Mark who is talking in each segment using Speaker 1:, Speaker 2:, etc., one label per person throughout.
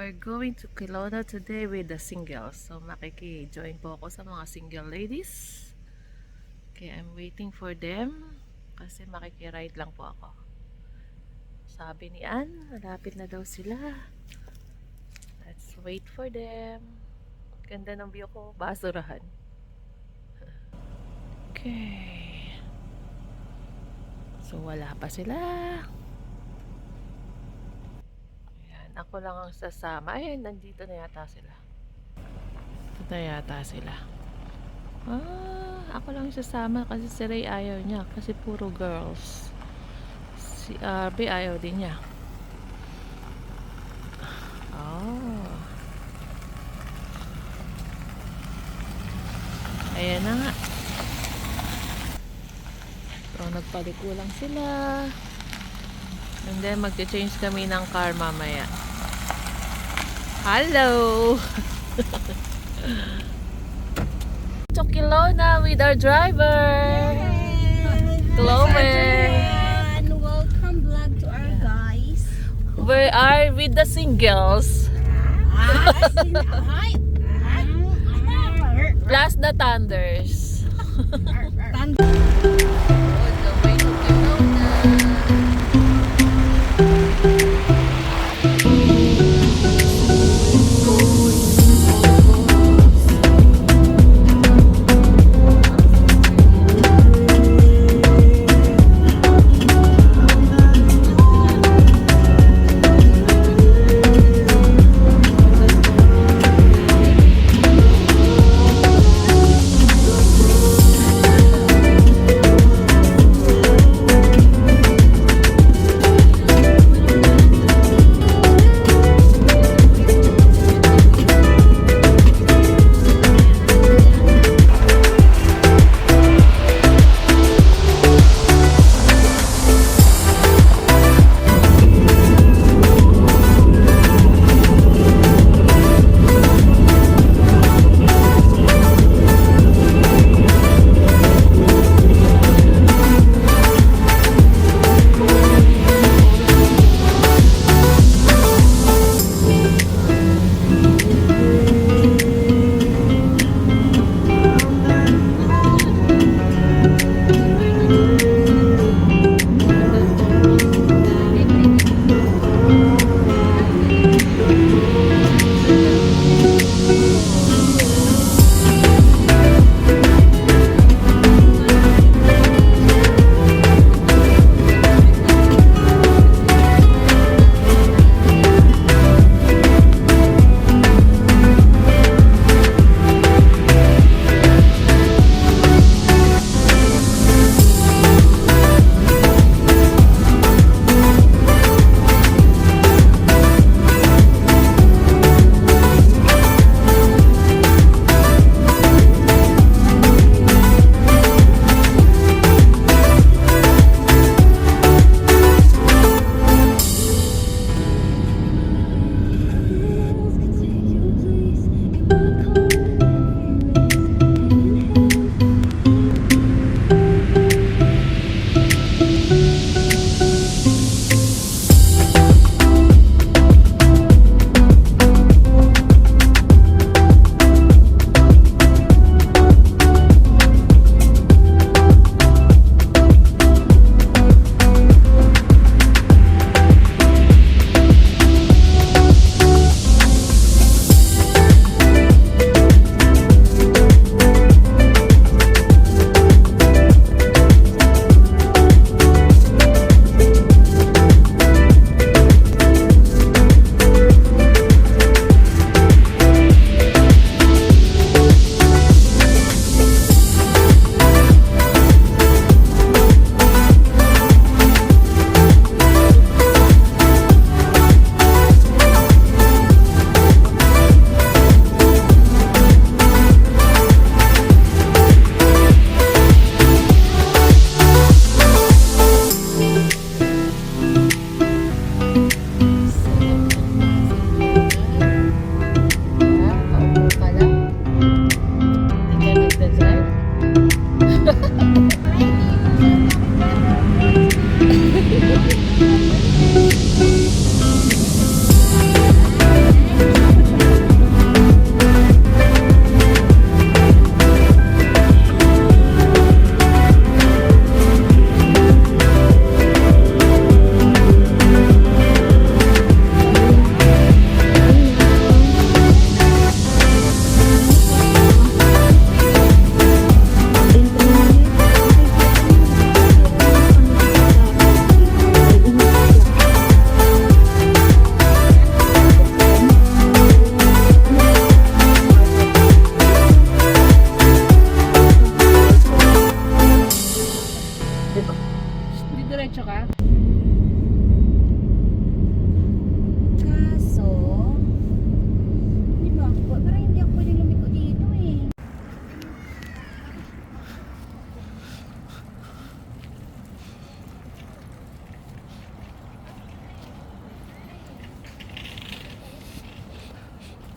Speaker 1: we're going to Kelowna today with the singles. So makiki-join po ako sa mga single ladies. Okay, I'm waiting for them kasi makiki-ride lang po ako. Sabi ni Ann, malapit na daw sila. Let's wait for them. Ganda ng view ko, basurahan. Okay. So wala pa sila. Ako lang ang sasama. Ayun, nandito na yata sila. Dito na yata sila. Ako lang sasama kasi si Ray ayaw niya. Kasi puro girls. Si RB ayaw din niya. Ayan na nga. So, nagpaliko lang sila. And then, magche-change kami ng car mamaya. Hello! To Kelowna with our driver! Chloe!
Speaker 2: Welcome vlog to our guys.
Speaker 1: We are with the singles.
Speaker 2: Hi!
Speaker 1: Plus the thunders.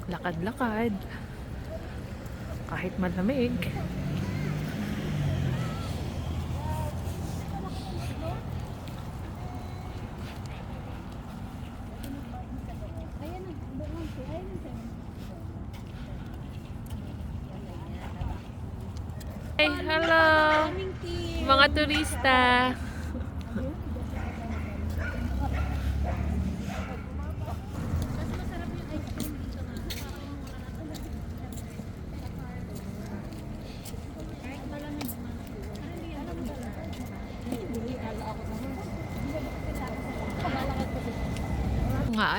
Speaker 1: lakad-lakad. Kahit malamig. Hey, hello! Mga turista!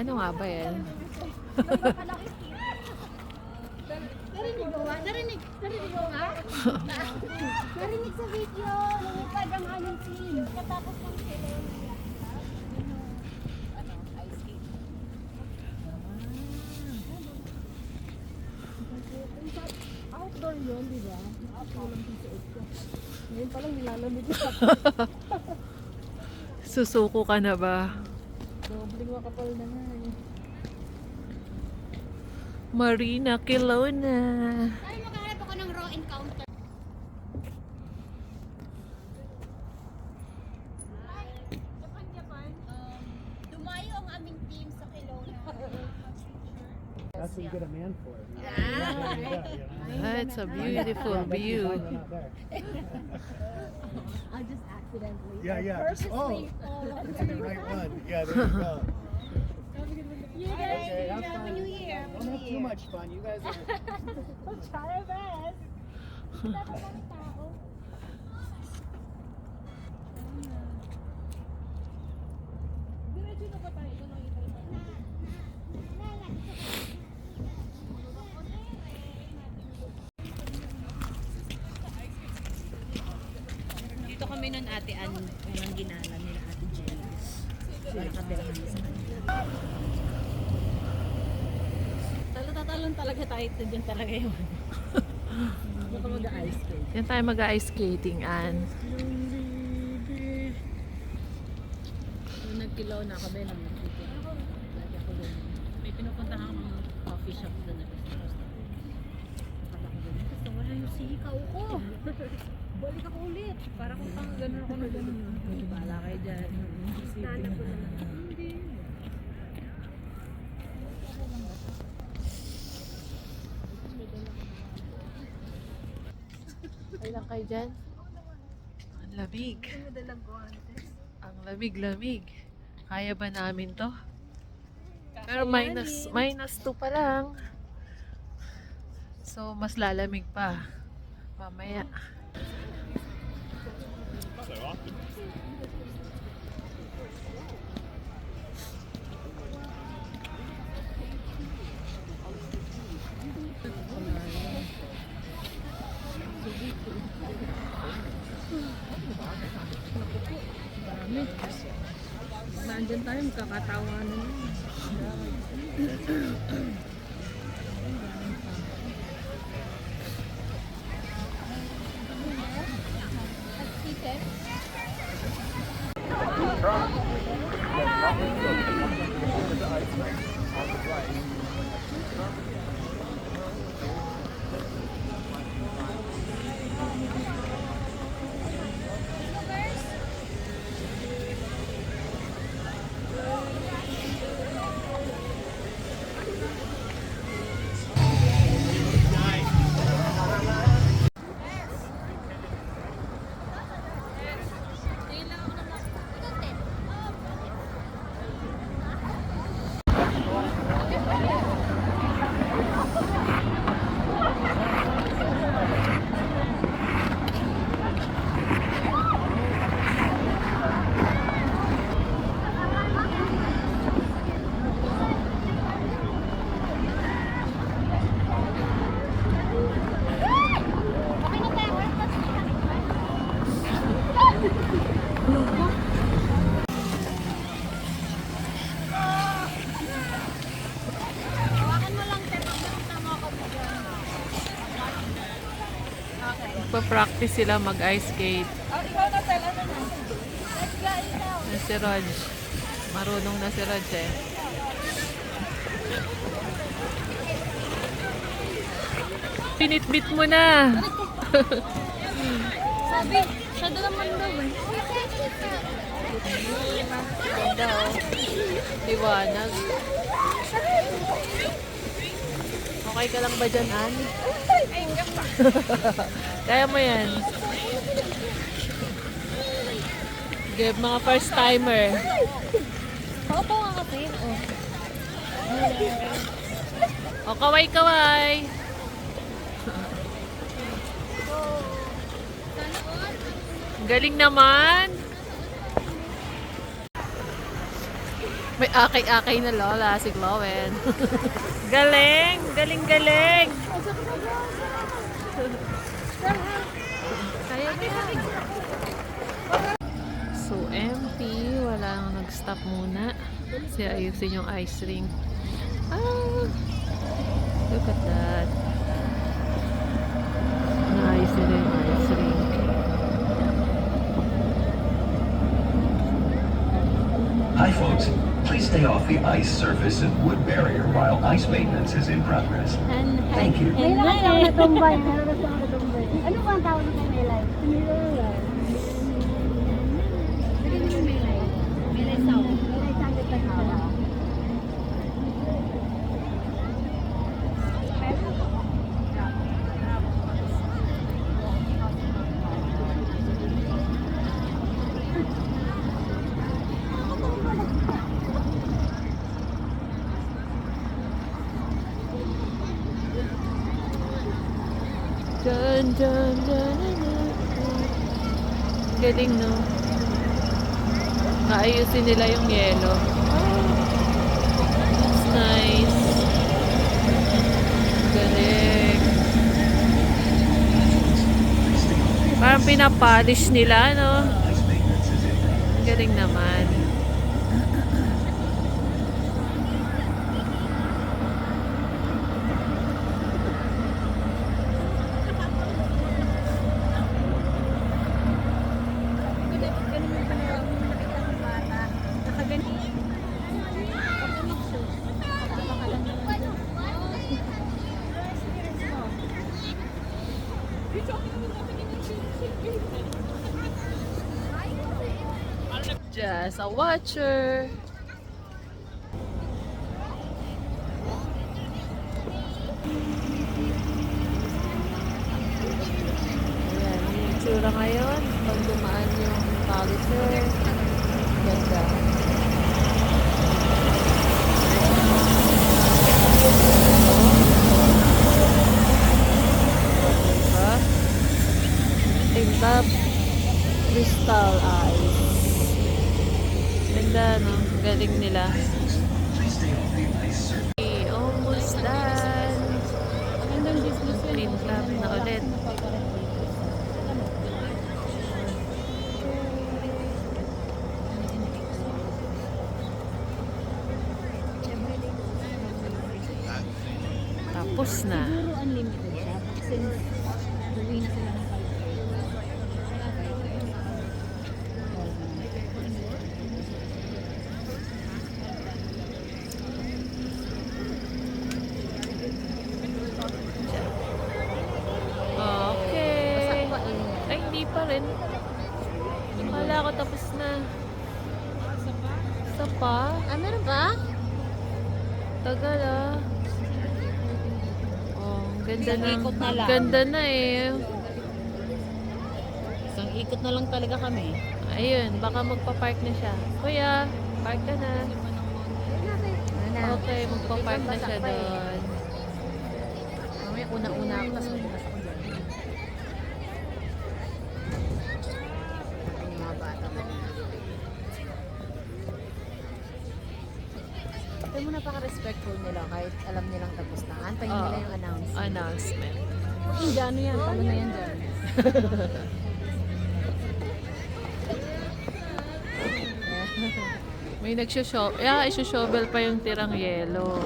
Speaker 1: Ano nga ba yan?
Speaker 2: Narinig mo ba? Narinig mo nga? Narinig sa video. Lumipad ang aming team. Katapos ng sila. Ice skate. Outdoor yun, di ba? Outdoor lang sa suot ko. Ngayon palang nilalamig ko.
Speaker 1: Susuko ka na ba?
Speaker 2: Dobling makapal na nga eh.
Speaker 1: Marina Kelowna.
Speaker 2: Ay, maghahanap ako ng raw encounter. Hi, Japan. Dumayo ang aming team sa Kelowna.
Speaker 3: That's what you get a man for.
Speaker 1: That's a beautiful view.
Speaker 2: I just accidentally.
Speaker 3: Yeah. Just, it's the right one. Yeah, there you go.
Speaker 2: You guys,
Speaker 3: Okay, have
Speaker 2: Happy
Speaker 3: fun.
Speaker 2: New Year.
Speaker 3: Don't have too much fun. You guys are.
Speaker 2: We'll try our best. Dapat kami tao. Diretso na ba tayo?
Speaker 4: Dito kami nun ate Ann, unang ginala nila ate Jenny. Sila nakatira kami sa kanila. Talo-tatalon talaga tayo ito dyan talaga yun. Baka mag-ice skate.
Speaker 1: Yan tayo mag-ice skating, Ann.
Speaker 4: Nung nagkilaw na kami nang nagkita. Lagi ako doon. May pinupuntahan akong coffee shop doon na restaurant. Akala ko doon, basta wala yung sikaw ko. Balik ako ulit. Para kung pang gano'n ako na gano'n. Bahala kayo dyan. Nanap ko naman. Hindi.
Speaker 1: Ay lang kayo dyan. Ang lamig. Ang lamig-lamig. Kaya ba namin to? Pero minus 2 pa lang. So, mas lalamig pa. Mamaya.
Speaker 4: Nandyan tayo, magkakatawanan.
Speaker 1: Magpa-practice sila mag-ice skate. Si Raj. Marunong na si Raj eh. Pinitbit mo na.
Speaker 4: Sabi, siya doon naman daw eh.
Speaker 1: Ganda oh. Liwanag. Okay ka lang ba dyan, Ann? Kaya mo yan. Give mga first timer.
Speaker 4: Paupo nga kasi. Oh.
Speaker 1: O, kaway-kaway. Galing naman. May akay-akay na lola si Chloe. Galing! Galing, galing! Kaya mo yan. So empty. Wala nang nag-stop muna. Kasi ayusin yung ice rink. Ah! Look at that. Naayos nila yung ice rink.
Speaker 5: Hi folks, please stay off the ice surface and wood barrier while ice maintenance is in progress. Thank you.
Speaker 2: May lang ako natumbay. Meron lang ako natumbay. Ano ba ang tawag ng Melay? Melay. Sige mo yung Melay. Melay sound. Melay sound ito na hawa.
Speaker 1: Dun, dun, dun, dun, dun. Galing, no? Naayusin nila yung yelo. That's nice. Galing. Parang pinapolish nila, no?
Speaker 5: Ice maintenance is in progress.
Speaker 1: Galing naman. Just a watcher. Ayan, yung tsura ngayon. Pag dumaan yung polisher. Ganda. Diba? Tingtap. Crystal eyes. Ganda, no? Galing nila.
Speaker 5: Please stay off the ice surface.
Speaker 1: Okay, almost done.
Speaker 4: Magandang business yun.
Speaker 1: Clean up na ulit. Tapos na.
Speaker 4: Siguro unlimited siya. Since gawin na sila ng
Speaker 1: Okay.
Speaker 4: Basta pa
Speaker 1: Ay, hindi pa rin. Akala ko tapos na. Isa pa?
Speaker 4: Ah, meron pa?
Speaker 1: Tagal ah. Oh, ang ganda
Speaker 4: Isang
Speaker 1: na.
Speaker 4: ikot na lang.
Speaker 1: Ganda na eh.
Speaker 4: Isang ikot na lang talaga kami.
Speaker 1: Ayun, baka magpa-park na siya. Kuya, park ka na. Okay, magpa-park na siya doon.
Speaker 4: Mamaya una-una ako kasi unas ako dyan. Yung mga bata mo. Ito mo napaka-respectful nila kahit alam nilang tapos na. Antayin nila yung announcement.
Speaker 1: Announcement.
Speaker 4: Indiano yan. Tama na yan dyan.
Speaker 1: May nagsushovel. Yeah, isushovel pa yung tirang yelo.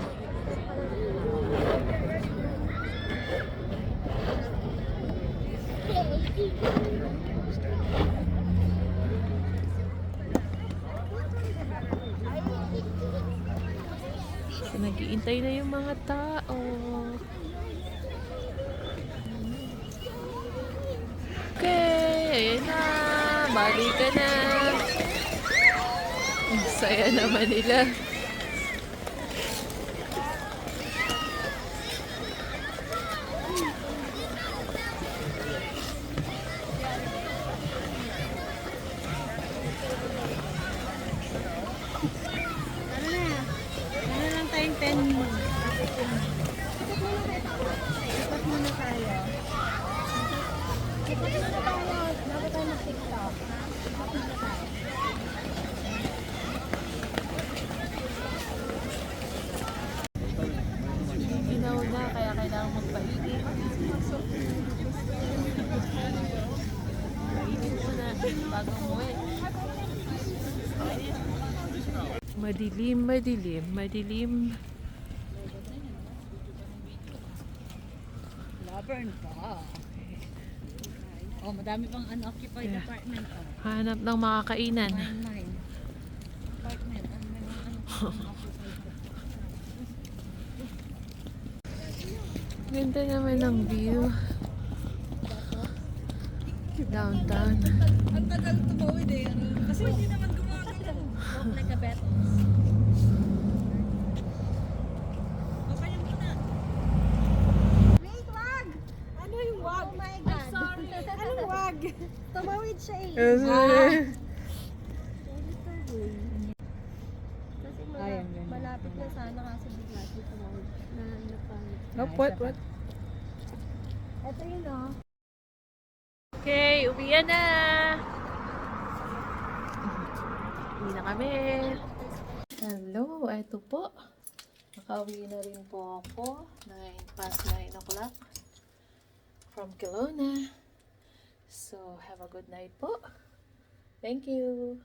Speaker 1: So, nag-iintay na yung mga tao. bali ka na. Ang saya naman nila.
Speaker 4: Ano lang tayong 10 minutes.
Speaker 2: Ikot muna tayo. Ikot muna tayo. Bago tayo mag-TikTok. Ikot muna tayo.
Speaker 1: Ginaw na, kaya kailangan magpainit. Painit mo na bago umuwi. Madilim, madilim, madilim.
Speaker 4: Lavern pa. Oh, madami pang unoccupied apartment. Oh.
Speaker 1: Hanap ng makakainan.
Speaker 4: Mine. Apartment. Ano may mga unoccupied.
Speaker 1: Ganda naman ng view. Downtown.
Speaker 4: Ang tagal tumawid eh. Kasi hindi naman gumagalaw. Walk like a Betos. Okay yung muna.
Speaker 2: Wait, wag! Ano yung wag? Oh my God. Sorry. Anong wag? Tumawid siya eh. Kasi malapit na sana kasi bigla siya tumawid.
Speaker 1: What?
Speaker 2: Ito yun oh.
Speaker 1: Okay, uwian na! Uwi na kami. Hello, eto po. Nakauwi na rin po ako. 9 o'clock from Kelowna. So, have a good night po. Thank you.